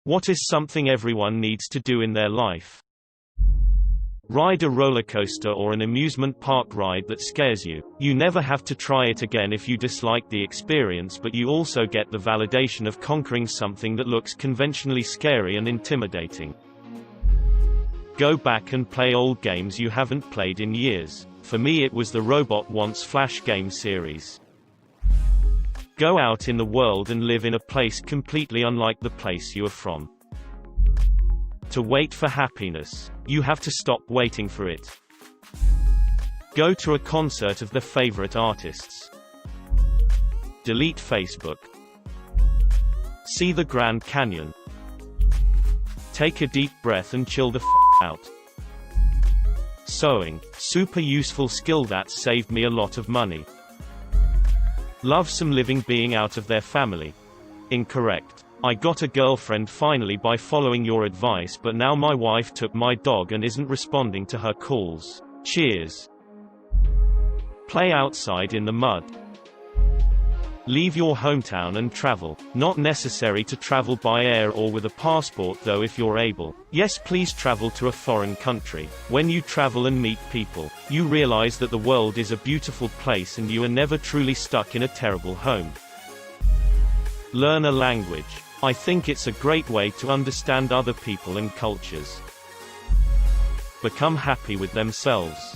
What is something everyone needs to do in their life? Ride a roller coaster or an amusement park ride that scares you. You never have to try it again if you dislike the experience, but you also get the validation of conquering something that looks conventionally scary and intimidating. Go back and play old games you haven't played in years. For me it was the Robot Wants Flash game series. Go out in the world and live in a place completely unlike the place you are from. To wait for happiness, you have to stop waiting for it. Go to a concert of their favorite artists. Delete Facebook. See the Grand Canyon. Take a deep breath and chill the out. Sewing, super useful skill that saved me a lot of money. Love some living being out of their family. Incorrect. I got a girlfriend finally by following your advice, but now my wife took my dog and isn't responding to her calls. Cheers. Play outside in the mud. Leave your hometown and travel. Not necessary to travel by air or with a passport though if you're able. Yes, please travel to a foreign country. When you travel and meet people, you realize that the world is a beautiful place and you are never truly stuck in a terrible home. Learn a language. I think it's a great way to understand other people and cultures. Become happy with themselves.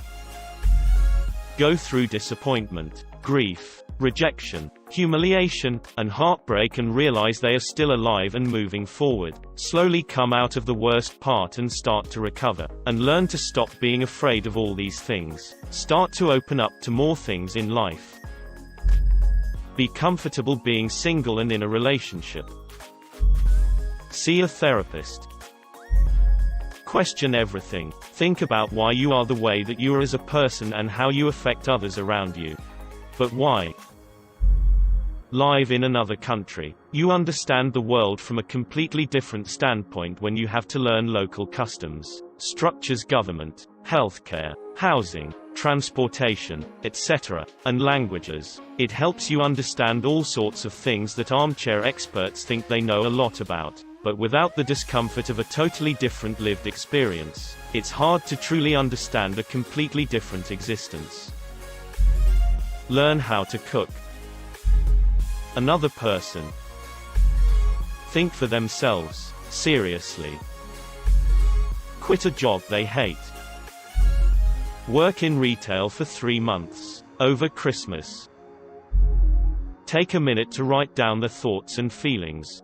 Go through disappointment, grief, rejection, humiliation, and heartbreak and realize they are still alive and moving forward. Slowly come out of the worst part and start to recover. And learn to stop being afraid of all these things. Start to open up to more things in life. Be comfortable being single and in a relationship. See a therapist. Question everything. Think about why you are the way that you are as a person and how you affect others around you. But why? Live in another country. You understand the world from a completely different standpoint when you have to learn local customs, structures, government, healthcare, housing, transportation, etc., and languages. It helps you understand all sorts of things that armchair experts think they know a lot about. But without the discomfort of a totally different lived experience, it's hard to truly understand a completely different existence. Learn how to cook. Another person. Think for themselves, seriously. Quit a job they hate. Work in retail for 3 months, over Christmas. Take a minute to write down their thoughts and feelings.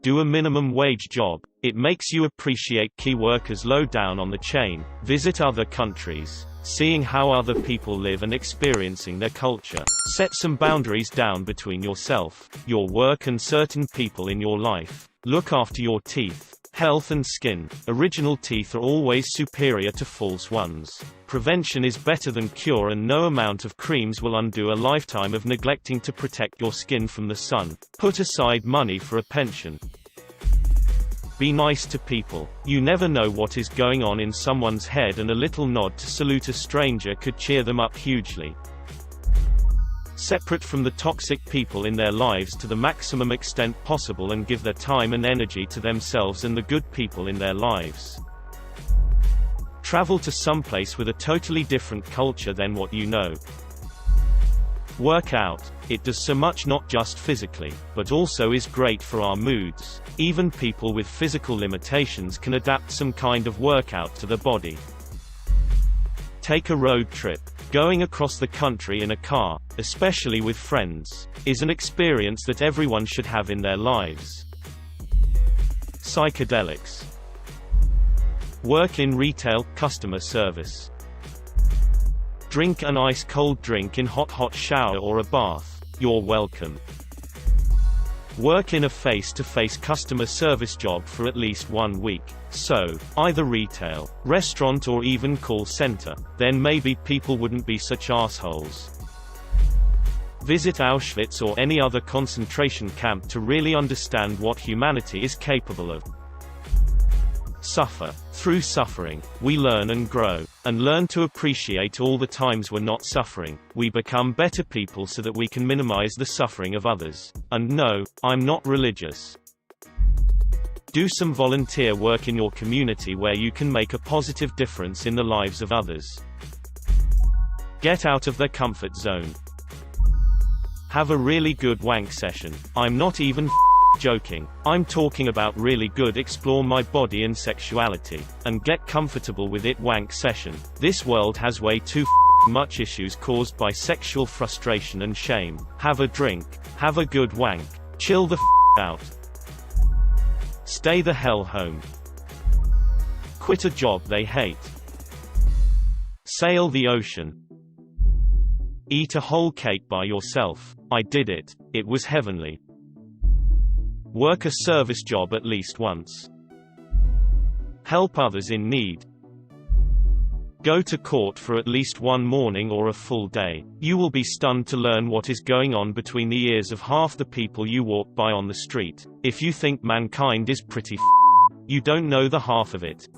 Do a minimum wage job. It makes you appreciate key workers low down on the chain. Visit other countries, seeing how other people live and experiencing their culture. Set some boundaries down between yourself, your work and certain people in your life. Look after your teeth, health and skin. Original teeth are always superior to false ones. Prevention is better than cure, and no amount of creams will undo a lifetime of neglecting to protect your skin from the sun. Put aside money for a pension. Be nice to people. You never know what is going on in someone's head, and a little nod to salute a stranger could cheer them up hugely. Separate from the toxic people in their lives to the maximum extent possible and give their time and energy to themselves and the good people in their lives. Travel to someplace with a totally different culture than what you know. Work out. It does so much, not just physically, but also is great for our moods. Even people with physical limitations can adapt some kind of workout to their body. Take a road trip. Going across the country in a car, especially with friends, is an experience that everyone should have in their lives. Psychedelics. Work in retail, customer service. Drink an ice-cold drink in hot shower or a bath. You're welcome. Work in a face-to-face customer service job for at least 1 week. So, either retail, restaurant or even call center. Then maybe people wouldn't be such assholes. Visit Auschwitz or any other concentration camp to really understand what humanity is capable of. Suffer. Through suffering, we learn and grow, and learn to appreciate all the times we're not suffering. We become better people so that we can minimize the suffering of others. And no, I'm not religious. Do some volunteer work in your community where you can make a positive difference in the lives of others. Get out of their comfort zone. Have a really good wank session. I'm not even joking. I'm talking about really good explore my body and sexuality, and get comfortable with it wank session. This world has way too much issues caused by sexual frustration and shame. Have a drink. Have a good wank. Chill the out. Stay the hell home. Quit a job they hate. Sail the ocean. Eat a whole cake by yourself. I did it. It was heavenly. Work a service job at least once. Help others in need. Go to court for at least one morning or a full day. You will be stunned to learn what is going on between the ears of half the people you walk by on the street. If you think mankind is pretty you don't know the half of it.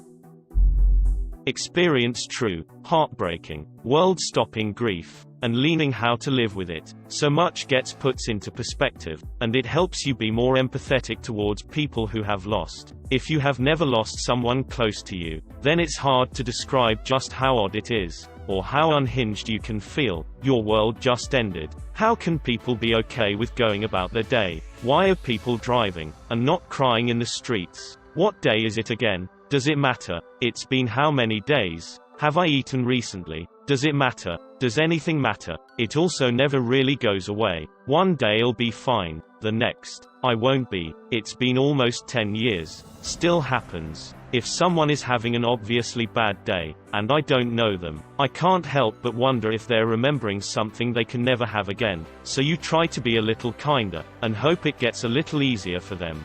Experience true, heartbreaking, world-stopping grief, and learning how to live with it. So much gets put into perspective, and it helps you be more empathetic towards people who have lost. If you have never lost someone close to you, then it's hard to describe just how odd it is, or how unhinged you can feel. Your world just ended. How can people be okay with going about their day? Why are people driving, and not crying in the streets? What day is it again? Does it matter? It's been how many days? Have I eaten recently? Does it matter? Does anything matter? It also never really goes away. One day I'll be fine, the next, I won't be. It's been almost 10 years. Still happens. If someone is having an obviously bad day, and I don't know them, I can't help but wonder if they're remembering something they can never have again. So you try to be a little kinder, and hope it gets a little easier for them.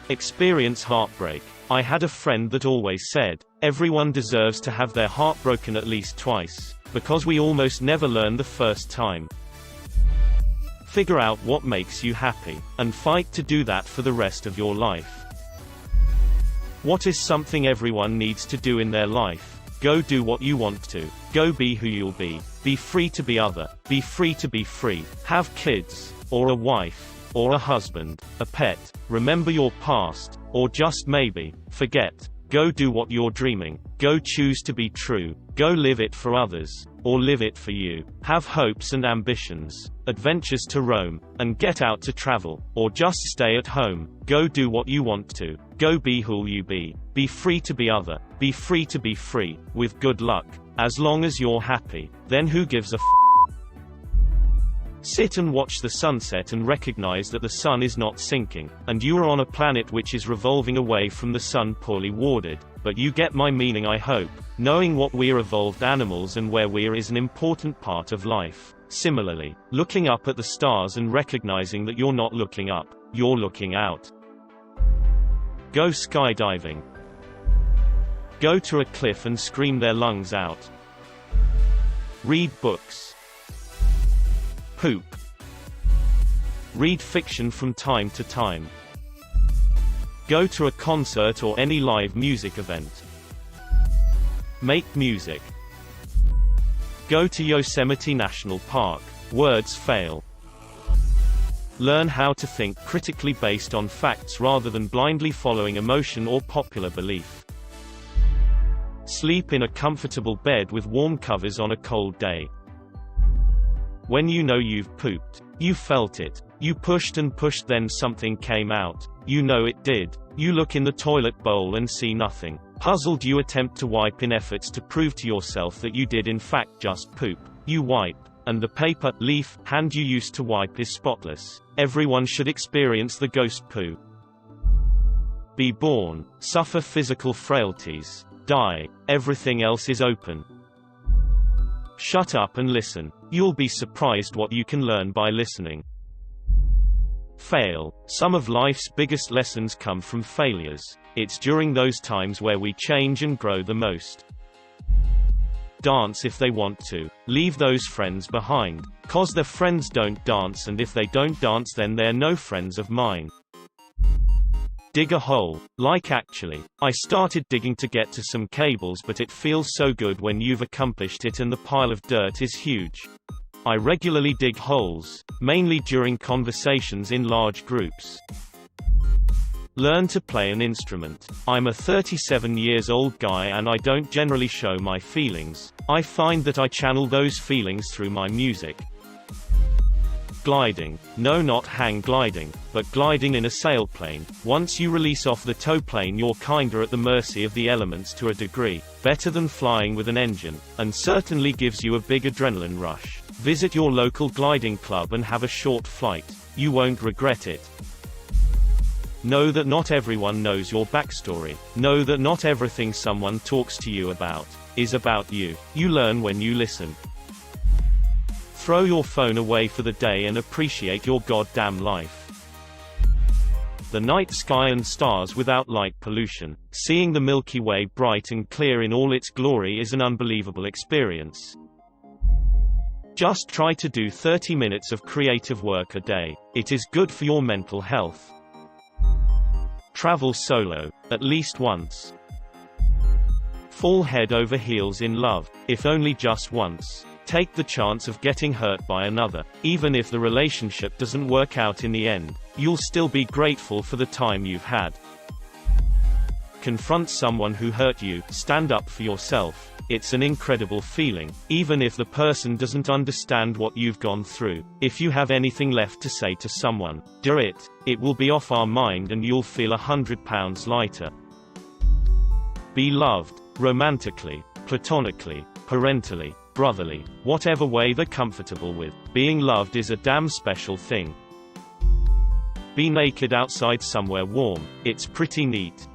Experience heartbreak. I had a friend that always said, everyone deserves to have their heart broken at least twice, because we almost never learn the first time. Figure out what makes you happy, and fight to do that for the rest of your life. What is something everyone needs to do in their life? Go do what you want to. Go be who you'll be. Be free to be other. Be free to be free. Have kids, or a wife, or a husband, a pet. Remember your past, or just maybe, forget. Go do what you're dreaming. Go choose to be true. Go live it for others, or live it for you. Have hopes and ambitions, adventures to roam, and get out to travel, or just stay at home. Go do what you want to. Go be who you be. Be free to be other. Be free to be free, with good luck. As long as you're happy, then who gives a Sit and watch the sunset and recognize that the sun is not sinking, and you are on a planet which is revolving away from the sun, poorly warded. But you get my meaning, I hope. Knowing what we're evolved animals and where we're is an important part of life. Similarly, looking up at the stars and recognizing that you're not looking up, you're looking out. Go skydiving. Go to a cliff and scream their lungs out. Read books. Poop. Read fiction from time to time. Go to a concert or any live music event. Make music. Go to Yosemite National Park. Words fail. Learn how to think critically based on facts rather than blindly following emotion or popular belief. Sleep in a comfortable bed with warm covers on a cold day. When you know you've pooped, you felt it. You pushed and pushed, then something came out. You know it did. You look in the toilet bowl and see nothing. Puzzled, you attempt to wipe in efforts to prove to yourself that you did in fact just poop. You wipe, and the paper leaf hand you used to wipe is spotless. Everyone should experience the ghost poo. Be born, suffer physical frailties, die. Everything else is open. Shut up and listen. You'll be surprised what you can learn by listening. Fail. Some of life's biggest lessons come from failures. It's during those times where we change and grow the most. Dance if they want to. Leave those friends behind. 'Cause their friends don't dance, and if they don't dance then they're no friends of mine. Dig a hole. Actually, I started digging to get to some cables, but it feels so good when you've accomplished it and the pile of dirt is huge. I regularly dig holes, mainly during conversations in large groups. Learn to play an instrument. I'm a 37 years old guy and I don't generally show my feelings. I find that I channel those feelings through my music. Gliding. No, not hang gliding, but gliding in a sailplane. Once you release off the tow plane, you're kinda at the mercy of the elements to a degree. Better than flying with an engine, and certainly gives you a big adrenaline rush. Visit your local gliding club and have a short flight. You won't regret it. Know that not everyone knows your backstory. Know that not everything someone talks to you about is about you. You learn when you listen. Throw your phone away for the day and appreciate your goddamn life. The night sky and stars without light pollution. Seeing the Milky Way bright and clear in all its glory is an unbelievable experience. Just try to do 30 minutes of creative work a day. It is good for your mental health. Travel solo, at least once. Fall head over heels in love, if only just once. Take the chance of getting hurt by another. Even if the relationship doesn't work out in the end, you'll still be grateful for the time you've had. Confront someone who hurt you. Stand up for yourself. It's an incredible feeling, even if the person doesn't understand what you've gone through. If you have anything left to say to someone, do it. It will be off our mind and you'll feel 100 pounds lighter. Be loved, romantically, platonically, parentally, brotherly, whatever way they're comfortable with. Being loved is a damn special thing. Be naked outside somewhere warm. It's pretty neat.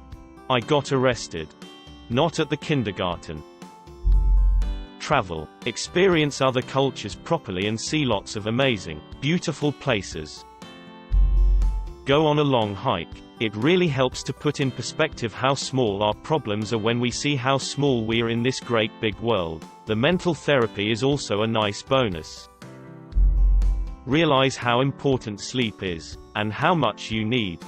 I got arrested. Not at the kindergarten. Travel. Experience other cultures properly and see lots of amazing, beautiful places. Go on a long hike. It really helps to put in perspective how small our problems are when we see how small we are in this great big world. The mental therapy is also a nice bonus. Realize how important sleep is, and how much you need.